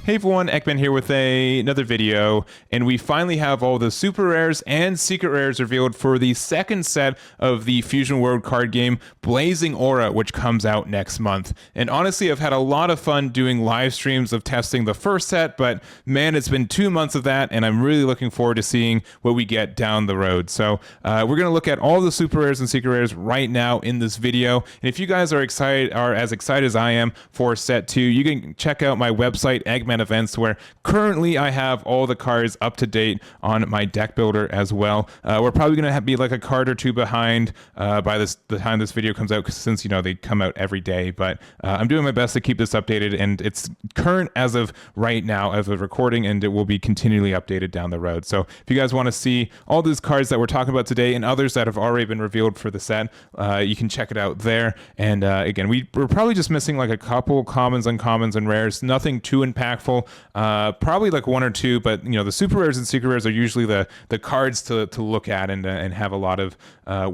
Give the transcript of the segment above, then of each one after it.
Hey everyone, Ekman here with another video, and we finally have all the super rares and secret rares revealed for the second set of the Fusion World card game, Blazing Aura, which comes out next month. And honestly, I've had a lot of fun doing live streams of testing the first set, but man, it's been 2 months of that, and I'm really looking forward to seeing what we get down the road. So we're going to look at all the super rares and secret rares right now in this video. And if you guys are as excited as I am for set 2, you can check out my website, Eggman Events, where currently I have all the cards up to date on my deck builder as well. We're probably going to be like a card or two behind by the time this video comes out, since they come out every day, but I'm doing my best to keep this updated, and it's current as of right now, as of recording, and it will be continually updated down the road. So if you guys want to see all these cards that we're talking about today and others that have already been revealed for the set, you can check it out there. And again, we're probably just missing like a couple commons, uncommons, and rares, nothing too impactful. Probably like one or two, but the super rares and secret rares are usually the cards to look at and have a lot of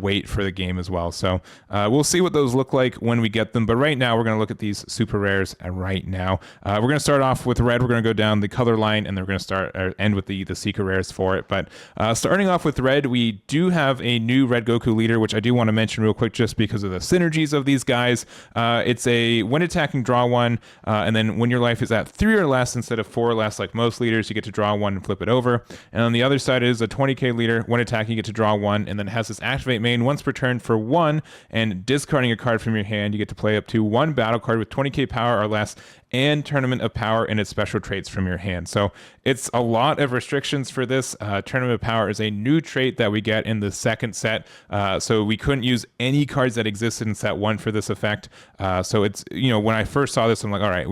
weight for the game as well. So we'll see what those look like when we get them. But right now, we're going to look at these super rares right now. We're going to start off with red. We're going to go down the color line, and then we're going to end with the secret rares for it. But starting off with red, we do have a new Red Goku leader, which I do want to mention real quick just because of the synergies of these guys. It's a when attacking, draw one, and then when your life is at 3 or less instead of 4 or less like most leaders, you get to draw one and flip it over. And on the other side is a 20k leader. When attacking, you get to draw one, and then has this activate main once per turn for 1, and discarding a card from your hand, you get to play up to 1 battle card with 20k power or less and Tournament of Power and its special traits from your hand. So it's a lot of restrictions for this. Tournament of Power is a new trait that we get in the second set, so we couldn't use any cards that existed in set 1 for this effect. So it's, when I first saw this, I'm like, all right,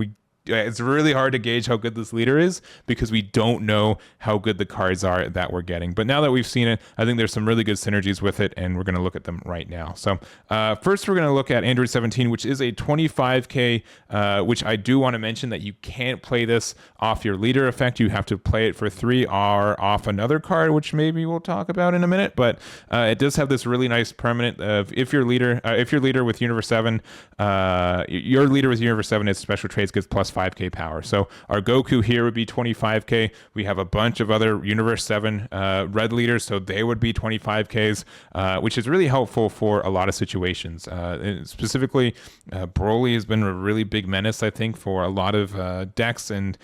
it's really hard to gauge how good this leader is because we don't know how good the cards are that we're getting. But now that we've seen it, I think there's some really good synergies with it, and we're going to look at them right now. So first, we're going to look at Aandroidd 17, which is a 25k, which I do want to mention that you can't play this off your leader effect. You have to play it for 3 or off another card, which maybe we'll talk about in a minute. But it does have this really nice permanent of if your leader with Universe 7, your leader with Universe 7, its special traits gets plus 5k power. So our Goku here would be 25k. We have a bunch of other Universe 7 red leaders, so they would be 25ks, which is really helpful for a lot of situations. Specifically, Broly has been a really big menace, I think, for a lot of decks and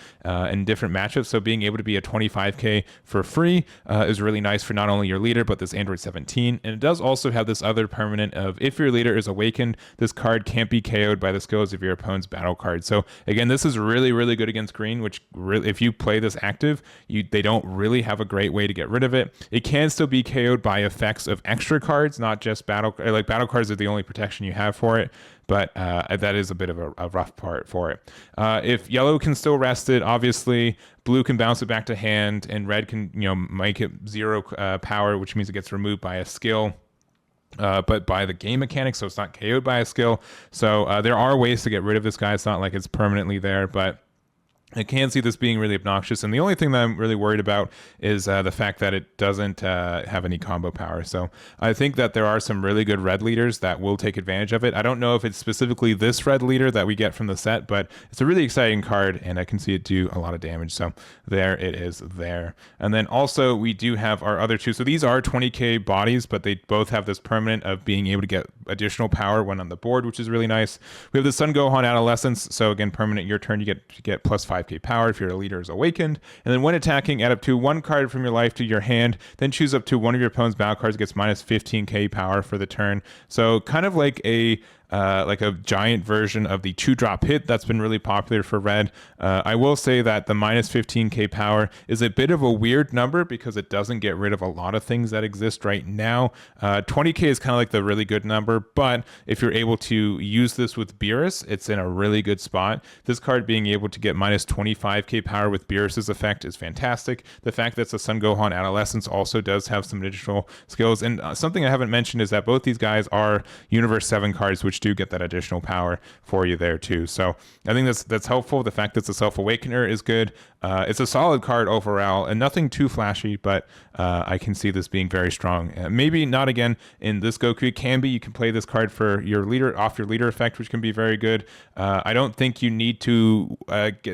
different matchups. So being able to be a 25k for free is really nice for not only your leader, but this Aandroidd 17. And it does also have this other permanent of if your leader is awakened, this card can't be KO'd by the skills of your opponent's battle card. So again, this is really, really good against green, which if you play this active, they don't really have a great way to get rid of it. It can still be KO'd by effects of extra cards, not just battle cards are the only protection you have for it. But that is a bit of a rough part for it. If yellow can still rest it, obviously blue can bounce it back to hand, and red can make it 0 power, which means it gets removed by a skill. But by the game mechanics, so it's not KO'd by a skill. So there are ways to get rid of this guy. It's not like it's permanently there, but I can see this being really obnoxious, and the only thing that I'm really worried about is the fact that it doesn't have any combo power. So I think that there are some really good red leaders that will take advantage of it. I don't know if it's specifically this red leader that we get from the set, but it's a really exciting card, and I can see it do a lot of damage. So there it is there. And then also we do have our other two. So these are 20k bodies, but they both have this permanent of being able to get additional power when on the board, which is really nice. We have the Sun Gohan Adolescence. So again, permanent your turn, you get plus 5k power if your leader is awakened. And then when attacking, add up to 1 card from your life to your hand, then choose up to one of your opponent's battle cards, gets minus 15k power for the turn. So kind of like a giant version of the 2-drop hit that's been really popular for red. I will say that the minus 15k power is a bit of a weird number because it doesn't get rid of a lot of things that exist right now. 20k is kind of like the really good number, but if you're able to use this with Beerus, it's in a really good spot. This card being able to get minus 25k power with Beerus's effect is fantastic. The fact that it's a Sun Gohan Adolescence also does have some additional skills, and something I haven't mentioned is that both these guys are Universe 7 cards, which which do get that additional power for you there too. So I think that's helpful. The fact that it's a Self-Awakener is good. It's a solid card overall, and nothing too flashy, but I can see this being very strong. Maybe not again in this Goku. It can be. You can play this card for your leader, off your leader effect, which can be very good. I don't think you need to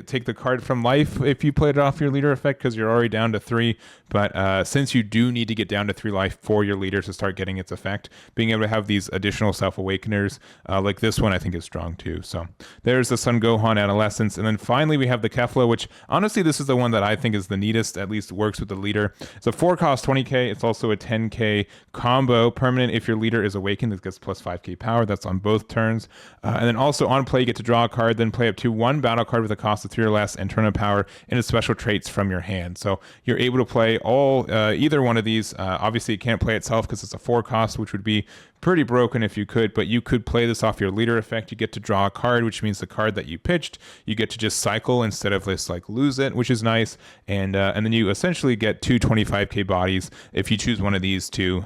take the card from life if you played it off your leader effect, because you're already down to 3. But since you do need to get down to 3 life for your leader to start getting its effect, being able to have these additional Self-Awakeners like this one, I think is strong too. So there's the Son Gohan Adolescence. And then finally we have the Kefla, which honestly, this is the one that I think is the neatest, at least works with the leader. It's a 4 cost 20k. It's also a 10k combo permanent. If your leader is awakened, it gets plus 5k power. That's on both turns. And then also on play, you get to draw a card, then play up to 1 battle card with a cost of 3 or less and turn on power into special traits from your hand. So you're able to play all either one of these. Obviously, it can't play itself because it's a 4 cost, which would be pretty broken if you could, but you could play this off your leader effect. You get to draw a card, which means the card that you pitched, you get to just cycle instead of just like lose it, which is nice. And then you essentially get 2 25k bodies if you choose one of these 2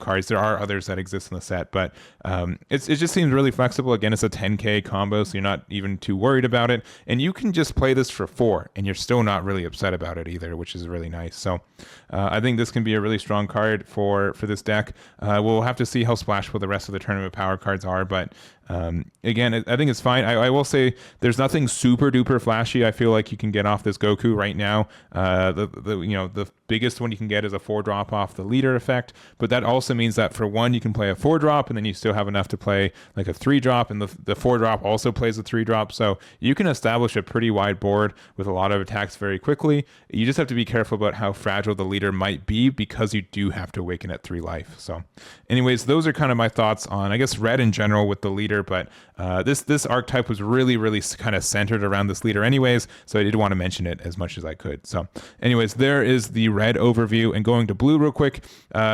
cards. There are others that exist in the set, but it just seems really flexible. Again, it's a 10k combo, so you're not even too worried about it. And you can just play this for 4, and you're still not really upset about it either, which is really nice. So I think this can be a really strong card for this deck. We'll have to see how splashable the rest of the tournament power cards are, but again, I think it's fine. I will say there's nothing super duper flashy I feel like you can get off this Goku right now. The biggest one you can get is a 4-drop off the leader effect, but that also means that for 1 you can play a 4-drop, and then you still have enough to play like a 3-drop, and the 4-drop also plays a 3-drop, so you can establish a pretty wide board with a lot of attacks very quickly. You just have to be careful about how fragile the leader might be, because you do have to awaken at 3 life. So anyways, those are kind of my thoughts on, I guess, red in general with the leader, but this archetype was really kind of centered around this leader anyways, so I did want to mention it as much as I could. So anyways, there is the red overview. And going to blue real quick,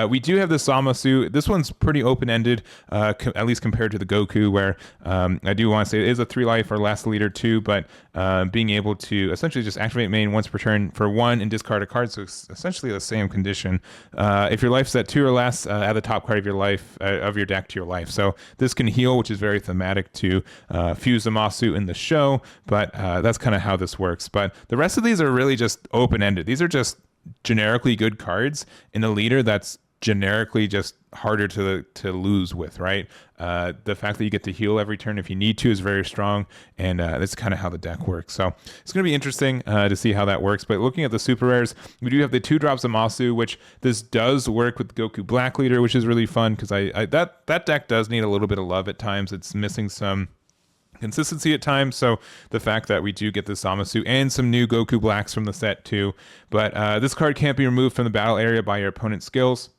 we do have the Zamasu. This one's pretty open-ended, at least compared to the Goku, where I do want to say it is a 3 life or less leader too, but being able to essentially just activate main once per turn for 1 and discard a card, so it's essentially the same condition. If your life's at 2 or less, add the top card of your life of your deck to your life. So this can heal, which is very thematic to Fuse Zamasu in the show, but that's kind of how this works. But the rest of these are really just open-ended. These are just generically good cards in a leader that's generically just harder to lose with, right? The fact that you get to heal every turn if you need to is very strong, and that's kind of how the deck works. So it's going to be interesting to see how that works. But looking at the super rares, we do have the 2 drops of Zamasu, which this does work with Goku Black Leader, which is really fun, because that deck does need a little bit of love at times. It's missing some consistency at times, so the fact that we do get this Zamasu and some new Goku Blacks from the set too. But this card can't be removed from the battle area by your opponent's skills.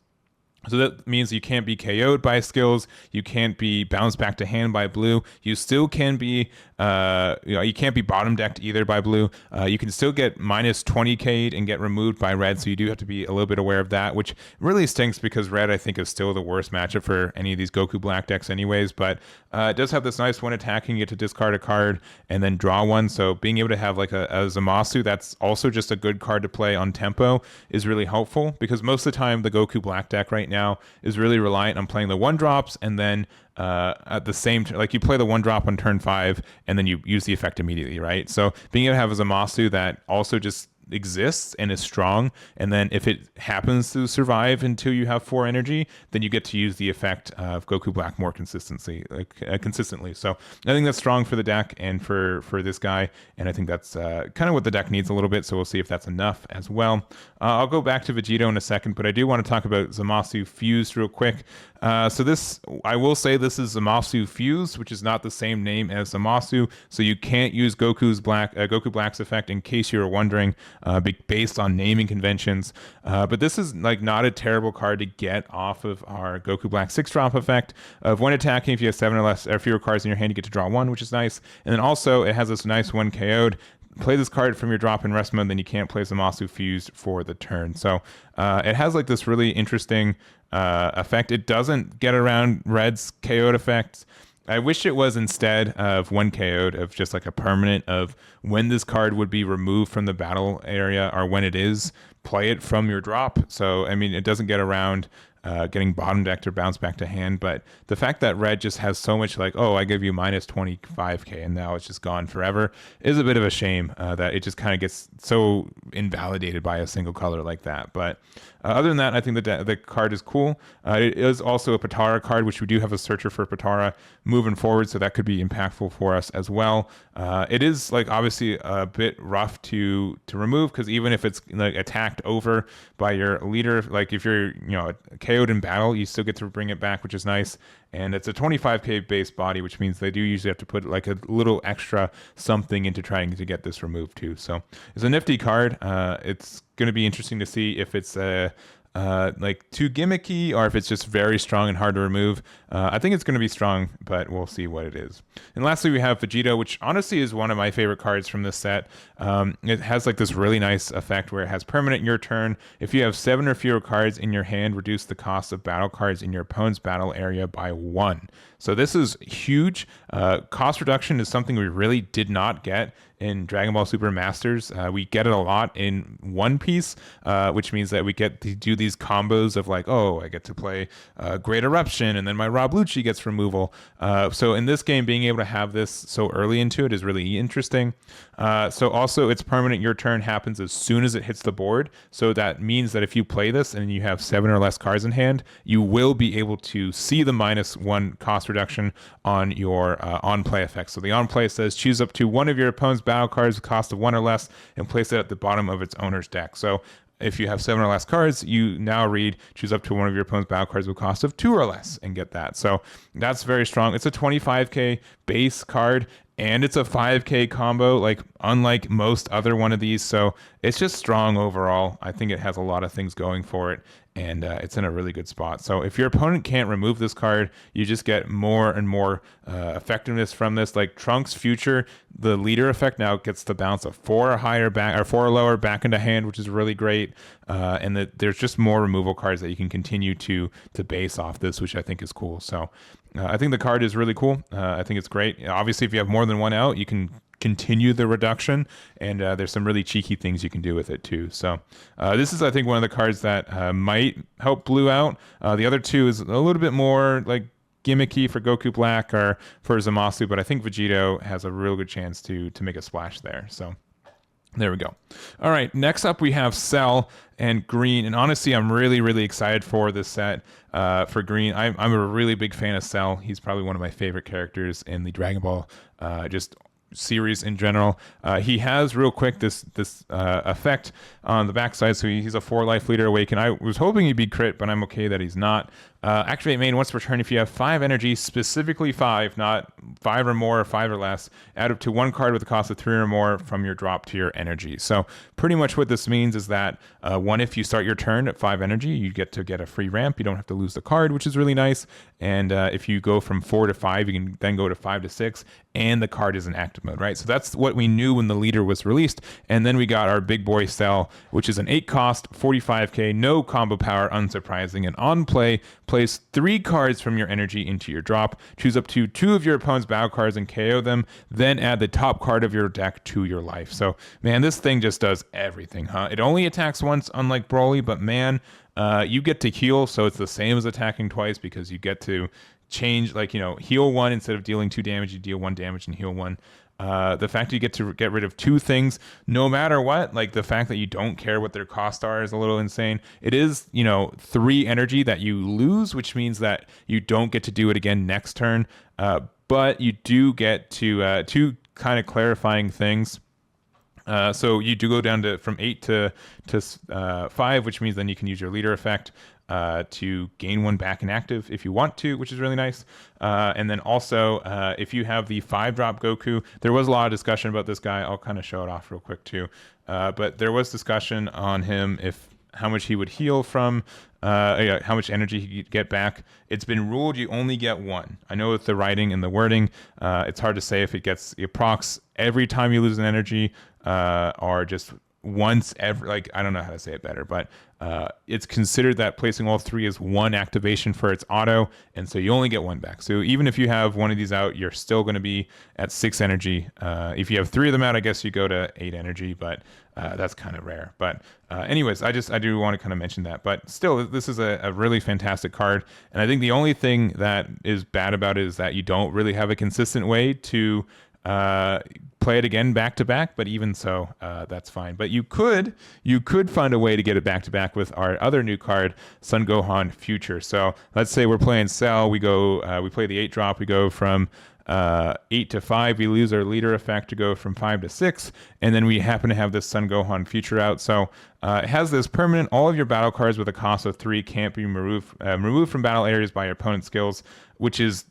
So that means you can't be KO'd by skills. You can't be bounced back to hand by blue. You still can be, you can't be bottom decked either by blue. You can still get minus 20k'd and get removed by red. So you do have to be a little bit aware of that, which really stinks because red, I think, is still the worst matchup for any of these Goku Black decks anyways. But it does have this nice one attacking. You get to discard a card and then draw one. So being able to have like a Zamasu that's also just a good card to play on tempo is really helpful, because most of the time the Goku Black deck right now is really reliant on playing the 1-drops, and then at the same like you play the 1-drop on turn 5 and then you use the effect immediately, right? So being able to have a Zamasu that also just exists and is strong, and then if it happens to survive until you have 4 energy, then you get to use the effect of Goku Black more consistently. So I think that's strong for the deck and for this guy, and I think that's kind of what the deck needs a little bit, so we'll see if that's enough as well. I'll go back to Vegito in a second, but I do want to talk about Zamasu Fused real quick. So this, I will say this is Zamasu Fused, which is not the same name as Zamasu, so you can't use Goku Black's effect, in case you were wondering, based on naming conventions. But this is like not a terrible card to get off of our Goku Black 6-drop effect of when attacking. If you have 7 or less or fewer cards in your hand, you get to draw 1, which is nice. And then also it has this nice 1 KO'd. Play this card from your drop in rest mode, then you can't play Zamasu Fused for the turn. So it has like this really interesting effect. It doesn't get around red's KO'd effect. I wish it was, instead of 1 KO'd, of just like a permanent of when this card would be removed from the battle area, or when it is, play it from your drop. So I mean, it doesn't get around getting bottom decked or bounced back to hand. But the fact that red just has so much like, oh, I give you minus 25k and now it's just gone forever is a bit of a shame that it just kind of gets so invalidated by a single color like that. But other than that, I think the card is cool. It is also a Patara card, which we do have a searcher for Patara moving forward, so that could be impactful for us as well. It is like obviously a bit rough to remove, because even if it's like attacked over by your leader, like if you're KO'd in battle, you still get to bring it back, which is nice. And it's a 25k base body, which means they do usually have to put like a little extra something into trying to get this removed too. So it's a nifty card. It's going to be interesting to see if it's like too gimmicky or if it's just very strong and hard to remove. I think it's going to be strong, but we'll see what it is. And lastly, we have Vegito, which honestly is one of my favorite cards from this set. It has like this really nice effect where it has permanent your turn. If you have 7 or fewer cards in your hand, reduce the cost of battle cards in your opponent's battle area by 1. So this is huge. Cost reduction is something we really did not get in Dragon Ball Super Masters. We get it a lot in One Piece, which means that we get to do these combos of like, oh, I get to play Great Eruption, and then my Rob Lucci gets removal. So in this game, being able to have this so early into it is really interesting. So also, its permanent your turn happens as soon as it hits the board. So that means that if you play this and you have 7 or less cards in hand, you will be able to see the -1 cost reduction on your on-play effects. So the on-play says choose up to one of your opponent's battle cards with cost of 1 or less and place it at the bottom of its owner's deck. So if you have 7 or less cards, you now read choose up to one of your opponent's battle cards with cost of 2 or less and get that. So that's very strong. It's a 25k base card and it's a 5k combo, like unlike most other one of these. So it's just strong overall. I think it has a lot of things going for it, and it's in a really good spot. So if your opponent can't remove this card, you just get more and more effectiveness from this. Like Trunks Future, the leader effect now gets the bounce of 4 or higher back or 4 or lower back into hand, which is really great. And there's just more removal cards that you can continue to base off this, which I think is cool. So I think the card is really cool. I think it's great. Obviously, if you have more than one out, you can continue the reduction, and there's some really cheeky things you can do with it too. So this is, I think, one of the cards that might help blue out. The other two is a little bit more like gimmicky for Goku Black or for Zamasu, but I think Vegito has a real good chance to make a splash there. So there we go. All right, next up we have Cell and Green, and honestly, I'm really, really excited for this set for Green. I'm a really big fan of Cell. He's probably one of my favorite characters in the Dragon Ball just series in general. He has real quick this effect on the backside, so he's a 4 life leader awaken. I was hoping he'd be crit, but I'm okay that he's not. Activate main once per turn if you have 5 energy, specifically 5, not 5 or more or 5 or less. Add up to 1 card with a cost of 3 or more from your drop to your energy. So pretty much what this means is that if you start your turn at 5 energy, you get a free ramp. You don't have to lose the card, which is really nice. And if you go from 4 to 5, you can then go to 5 to 6, and the card is in active mode, right? So that's what we knew when the leader was released. And then we got our big boy Cell, which is an 8 cost, 45k, no combo power, unsurprising, and on play, place 3 cards from your energy into your drop. Choose up to 2 of your opponent's battle cards and KO them. Then add the top card of your deck to your life. So, man, this thing just does everything, huh? It only attacks once, unlike Broly, but man, you get to heal, so it's the same as attacking twice because you get to change, like, heal 1 instead of dealing 2 damage, you deal 1 damage and heal 1. The fact you get to get rid of 2 things no matter what, like the fact that you don't care what their costs are is a little insane. It is 3 energy that you lose, which means that you don't get to do it again next turn, but you do get to 2 kind of clarifying things. So you do go down from 8 to 5, which means then you can use your leader effect to gain 1 back in active if you want to, which is really nice. And then also, if you have the 5-drop Goku, there was a lot of discussion about this guy. I'll kind of show it off real quick too. But there was discussion on him, how much he would heal from, how much energy he could get back. It's been ruled you only get 1. I know with the writing and the wording, it's hard to say if it gets procs every time you lose an energy, or just once every, like, I don't know how to say it better, but it's considered that placing all three is one activation for its auto, and so you only get one back. So even if you have one of these out, you're still going to be at 6 energy. If you have 3 of them out, I guess you go to 8 energy, but that's kind of rare. But anyways, I do want to kind of mention that. But still, this is a really fantastic card, and I think the only thing that is bad about it is that you don't really have a consistent way to play it again back to back, but even so, that's fine. But you could find a way to get it back to back with our other new card, Sun Gohan Future. So let's say we're playing Cell, we play the 8 drop, we go from 8 to 5, we lose our leader effect to go from 5 to 6, and then we happen to have this Sun Gohan Future out. So it has this permanent, all of your battle cards with a cost of 3 can't be removed from battle areas by your opponent's skills, which is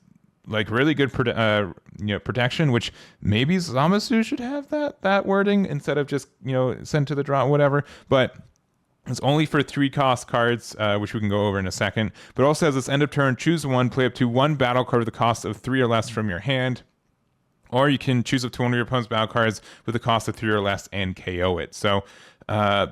like really good protection, which maybe Zamasu should have that wording instead of just sent to the draw, whatever. But it's only for 3 cost cards, which we can go over in a second. But also has this end of turn, choose one, play up to 1 battle card with a cost of 3 or less from your hand. Or you can choose up to one of your opponent's battle cards with a cost of 3 or less and KO it. So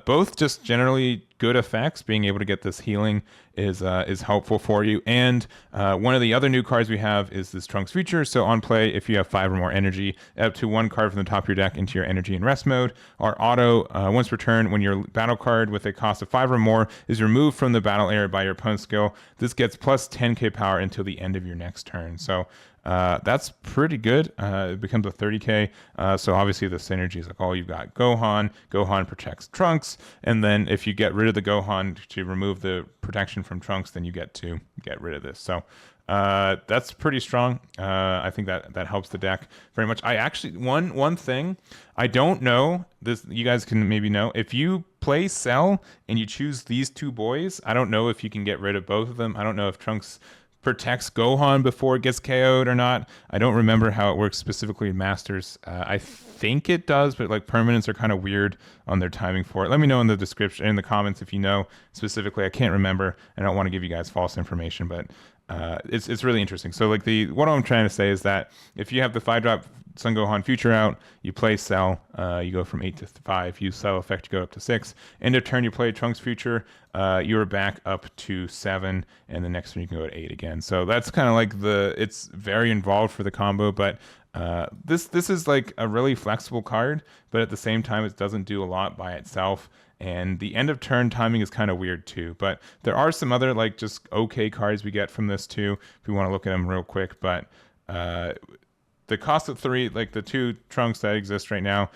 both just generally good effects. Being able to get this healing is helpful for you. And one of the other new cards we have is this Trunks Future. So on play, if you have 5 or more energy, up to 1 card from the top of your deck into your energy and rest mode. Our auto, once per turn, when your battle card with a cost of 5 or more is removed from the battle area by your opponent's skill, this gets plus 10k power until the end of your next turn. So that's pretty good. It becomes a 30k. So obviously the synergy is like, oh, you've got Gohan. Gohan protects Trunks, and then if you get rid of the Gohan to remove the protection from Trunks, then you get to get rid of this. So that's pretty strong. I think that helps the deck very much. I actually one thing I don't know, this you guys can maybe know, if you play Cell and you choose these 2 boys, I don't know if you can get rid of both of them. I don't know if Trunks protects Gohan before it gets KO'd or not. I don't remember how it works specifically in Masters. I think it does, but like permanents are kind of weird on their timing for it. Let me know in the description, in the comments, if you know specifically. I can't remember. I don't want to give you guys false information, but it's really interesting. So like what I'm trying to say is that if you have the 5-drop Sun Gohan Future out, you play Cell, you go from 8 to 5, use Cell effect, you go up to 6. End of turn, you play Trunks Future, you're back up to 7, and the next turn you can go to 8 again. So that's kind of like it's very involved for the combo, but this is like a really flexible card, but at the same time, it doesn't do a lot by itself. And the end of turn timing is kind of weird too. But there are some other like just okay cards we get from this too, if we want to look at them real quick. But the cost of 3, like the 2 Trunks that exist right now,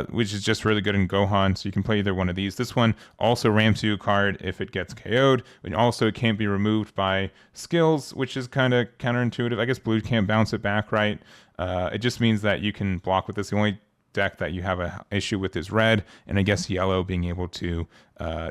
which is just really good in Gohan, so you can play either one of these. This one also ramps you a card if it gets KO'd, and also it can't be removed by skills, which is kind of counterintuitive. I guess blue can't bounce it back, right? It just means that you can block with this. The only deck that you have a issue with is red, and I guess yellow being able to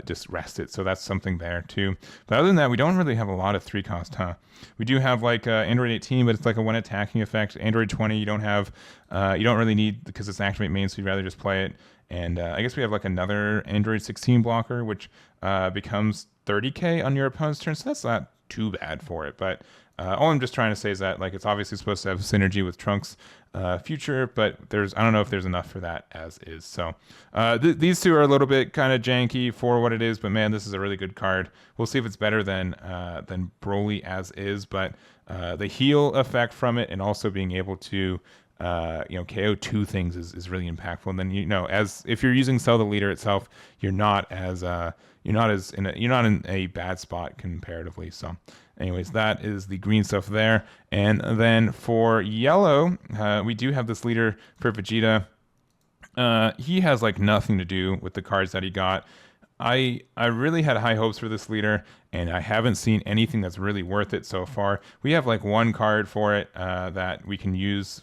just rest it. So that's something there too. But other than that, we don't really have a lot of 3 cost, huh? We do have like Aandroidd 18, but it's like a 1 attacking effect. Aandroidd 20, you don't have, you don't really need because it's an activate main, so you'd rather just play it. And I guess we have like another Aandroidd 16 blocker, which becomes 30k on your opponent's turn. So that's not too bad for it. But all I'm just trying to say is that like it's obviously supposed to have synergy with Trunks Future, but I don't know if there's enough for that as is. So these 2 are a little bit kind of janky for what it is, but man, this is a really good card. We'll see if it's better than Broly as is, but the heal effect from it and also being able to KO 2 things is really impactful. And then as if you're using Cell the leader itself, you're not in a bad spot comparatively. So anyways, that is the green stuff there. And then for yellow, we do have this leader for Vegeta. He has like nothing to do with the cards that he got. I really had high hopes for this leader, and I haven't seen anything that's really worth it so far. We have like 1 card for it that we can use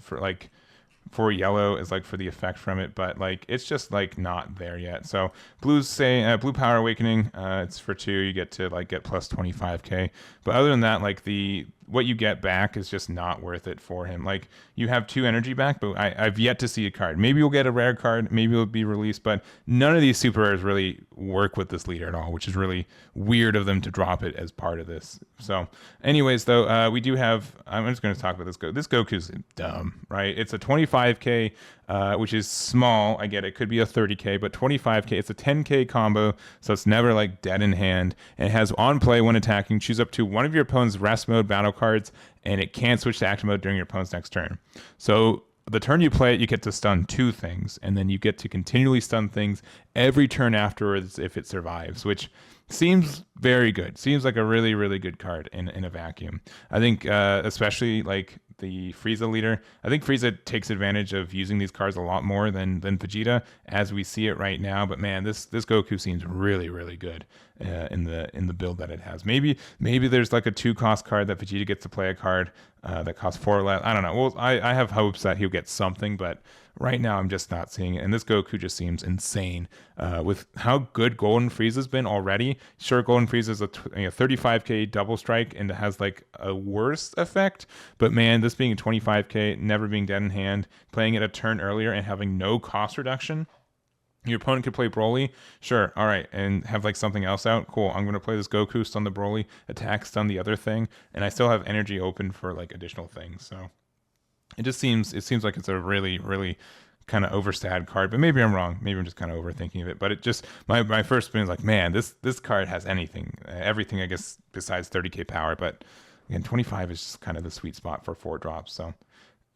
for yellow is like for the effect from it, but like it's just like not there yet. So Blue Power Awakening, it's for 2, you get to like get plus 25k. But other than that, like what you get back is just not worth it for him. Like, you have 2 energy back, but I've yet to see a card. Maybe you'll get a rare card, maybe it'll be released, but none of these super rares really work with this leader at all, which is really weird of them to drop it as part of this. So anyways, though, we do have, I'm just going to talk about this This Goku's dumb, right? It's a 25k, which is small. I get it, could be a 30k, but 25k, it's a 10k combo, so it's never like dead in hand. And it has on play when attacking, choose up to one of your opponent's rest mode battle cards, and it can't switch to active mode during your opponent's next turn. So the turn you play it, you get to stun 2 things, and then you get to continually stun things every turn afterwards if it survives, which seems very good. Seems like a really, really good card in a vacuum. I think especially like the Frieza leader, I think Frieza takes advantage of using these cards a lot more than Vegeta as we see it right now. But man, this Goku seems really, really good in the build that it has. Maybe there's like a 2-cost card that Vegeta gets to play a card that costs 4 less. I don't know. Well, I have hopes that he'll get something, but right now I'm just not seeing it. And this Goku just seems insane with how good Golden Frieza's been already. Sure, Golden Frieza's a 35k double strike and it has like a worse effect, but man, this being a 25k, never being dead in hand, playing it a turn earlier and having no cost reduction. Your opponent could play Broly, sure, all right, and have like something else out. Cool, I'm gonna play this Goku, stun the Broly, attack, stun the other thing, and I still have energy open for like additional things. So it seems like it's a really, really kind of overstat card, but maybe I'm wrong. Maybe I'm just kind of overthinking of it. But it just my first spin is like, man, this card has everything I guess besides 30k power. But again, 25 is just kind of the sweet spot for 4 drops. So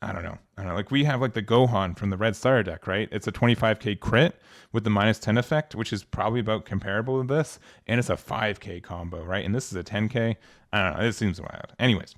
I don't know. Like, we have like the Gohan from the Red Star deck, right? It's a 25k crit with the -10 effect, which is probably about comparable to this, and it's a 5k combo, right? And this is a 10k. I don't know. It seems wild. Anyways,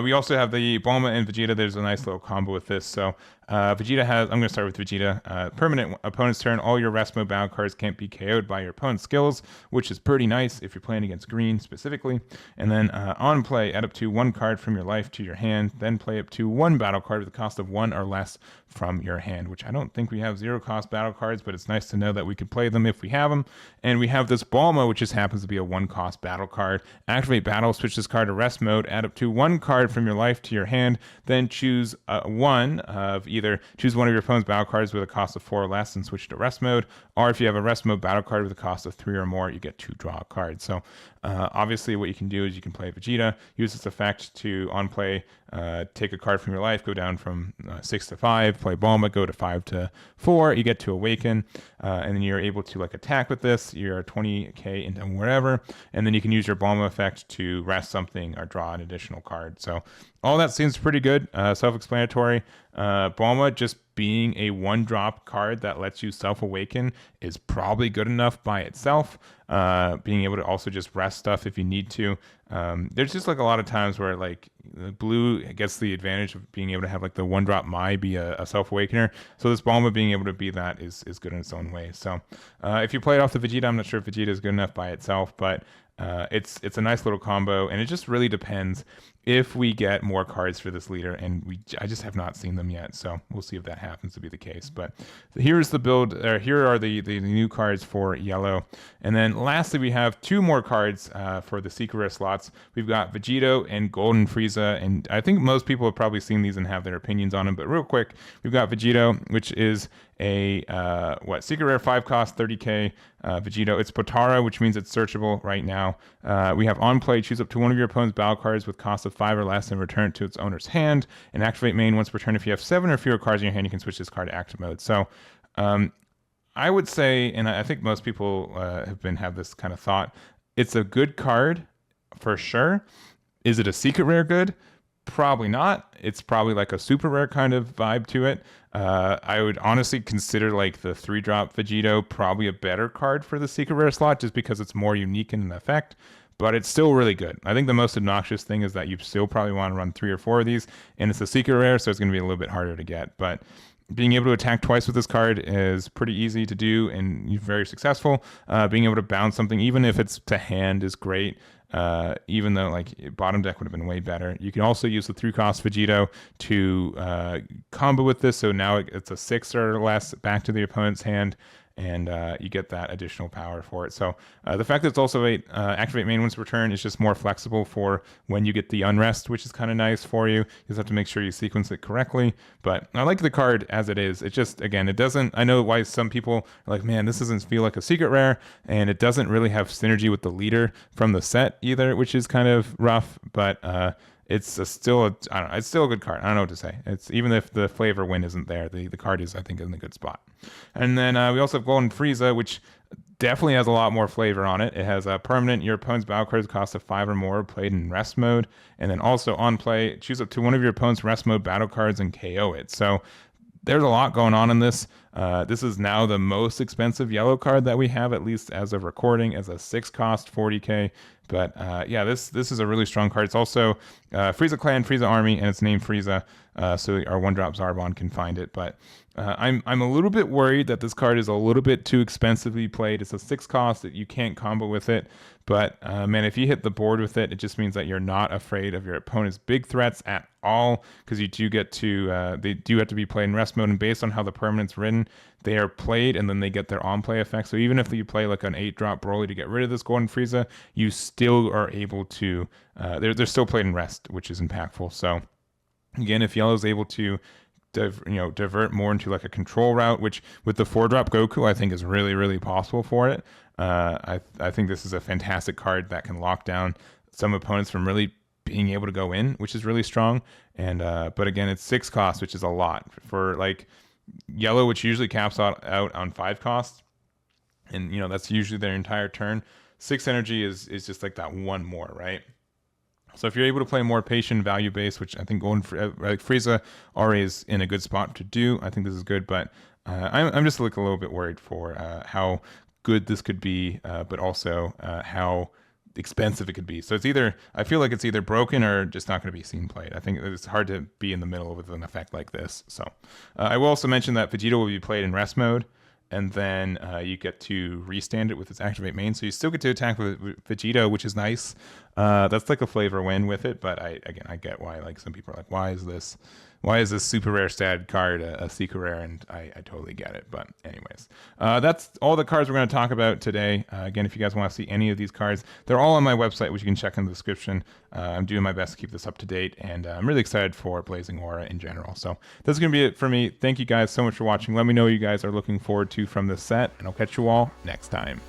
we also have the Bulma and Vegeta. There's a nice little combo with this. So Vegeta has, I'm going to start with Vegeta. Permanent opponent's turn, all your rest mode battle cards can't be KO'd by your opponent's skills, which is pretty nice if you're playing against green specifically. And then on play, add up to 1 card from your life to your hand, then play up to 1 battle card with a cost of 1 or less from your hand, which I don't think we have 0-cost battle cards, but it's nice to know that we could play them if we have them. And we have this Bulma, which just happens to be a 1-cost battle card. Activate battle, switch this card to rest mode, add up to 1 card from your life to your hand, then choose choose one of your opponent's battle cards with a cost of 4 or less and switch to rest mode. Or if you have a rest mode battle card with a cost of 3 or more, you get to draw a card. So obviously what you can do is you can play Vegeta, use this effect to on play, take a card from your life, go down from 6 to 5, play Bulma, go to 5 to 4, you get to awaken, and then you're able to like attack with this. You're 20k into wherever, and then you can use your Bulma effect to rest something or draw an additional card. So all that seems pretty good, self-explanatory. Bulma just being a 1-drop card that lets you self-awaken is probably good enough by itself. Being able to also just rest stuff if you need to. There's just like a lot of times where like blue gets the advantage of being able to have like the 1-drop Mai be a self-awakener. So this Bulma being able to be that is good in its own way. So if you play it off the Vegeta, I'm not sure if Vegeta is good enough by itself, but it's a nice little combo, and it just really depends if we get more cards for this leader, and I just have not seen them yet, so we'll see if that happens to be the case. But here's the build, or here are the new cards for yellow. And then lastly, we have 2 more cards for the secret rare slots. We've got Vegito and Golden Frieza, and I think most people have probably seen these and have their opinions on them, but real quick, we've got Vegito, which is a secret rare 5-cost 30k Vegito. It's Potara, which means it's searchable right now. We have on play, choose up to one of your opponent's battle cards with cost of 5 or less and return it to its owner's hand, and activate main once per turn. If you have 7 or fewer cards in your hand, you can switch this card to active mode. So I would say, and I think most people have this kind of thought, it's a good card for sure. Is it a secret rare good? Probably not. It's probably like a super rare kind of vibe to it. I would honestly consider like the 3-drop Vegito probably a better card for the secret rare slot, just because it's more unique in an effect, but it's still really good. I think the most obnoxious thing is that you still probably want to run 3 or 4 of these, and it's a secret rare, so it's going to be a little bit harder to get. But being able to attack twice with this card is pretty easy to do, and you're very successful. Being able to bounce something, even if it's to hand, is great. Even though like bottom deck would have been way better. You can also use the 3-cost Vegito to combo with this, so now it's a 6 or less back to the opponent's hand, and you get that additional power for it. So the fact that it's also a activate main once per turn is just more flexible for when you get the unrest, which is kind of nice for you. You just have to make sure you sequence it correctly. But I like the card as it is. It just, again, it doesn't, I know why some people are like, man, this doesn't feel like a secret rare, and it doesn't really have synergy with the leader from the set either, which is kind of rough, but it's still I don't know, it's still a good card. I don't know what to say. It's even if the flavor win isn't there, the card is, I think, in a good spot. And then we also have Golden Frieza, which definitely has a lot more flavor on it. It has a permanent, your opponent's battle cards cost of 5 or more played in rest mode, and then also on play, choose up to one of your opponent's rest mode battle cards and KO it. So there's a lot going on in this. This is now the most expensive yellow card that we have, at least as of recording, as a 6 cost 40k. But yeah, this is a really strong card. It's also Frieza Clan, Frieza Army, and it's named Frieza, so our 1-drop Zarbon can find it. But I'm a little bit worried that this card is a little bit too expensively played. It's a 6 cost that you can't combo with it. But man, if you hit the board with it, it just means that you're not afraid of your opponent's big threats at all, because you do get to they do have to be played in rest mode, and based on how the permanent's written, they are played and then they get their on play effect. So even if you play like an 8-drop Broly to get rid of this Golden Frieza, you still are able to they're still played in rest, which is impactful. So again, if yellow is able to divert more into like a control route, which with the 4-drop Goku I think is really, really possible for it. I think this is a fantastic card that can lock down some opponents from really being able to go in, which is really strong. And but again, it's 6 costs, which is a lot for like yellow, which usually caps out on 5 costs, and that's usually their entire turn. 6 energy is just like that one more, right? So if you're able to play more patient value base, which I think going for like Frieza already is in a good spot to do, I think this is good. But I'm just like a little bit worried for how good this could be, but also how expensive it could be. So I feel like it's either broken or just not going to be seen played. I think it's hard to be in the middle with an effect like this. So I will also mention that Vegeta will be played in rest mode, and then you get to restand it with its activate main, so you still get to attack with Vegeta, which is nice. That's like a flavor win with it, but I get why like some people are like, why is this super rare stat card a secret rare? And I totally get it. But anyways, that's all the cards we're going to talk about today. Again, if you guys want to see any of these cards, they're all on my website, which you can check in the description. I'm doing my best to keep this up to date, and I'm really excited for Blazing Aura in general. So that's going to be it for me. Thank you guys so much for watching. Let me know what you guys are looking forward to from this set, and I'll catch you all next time.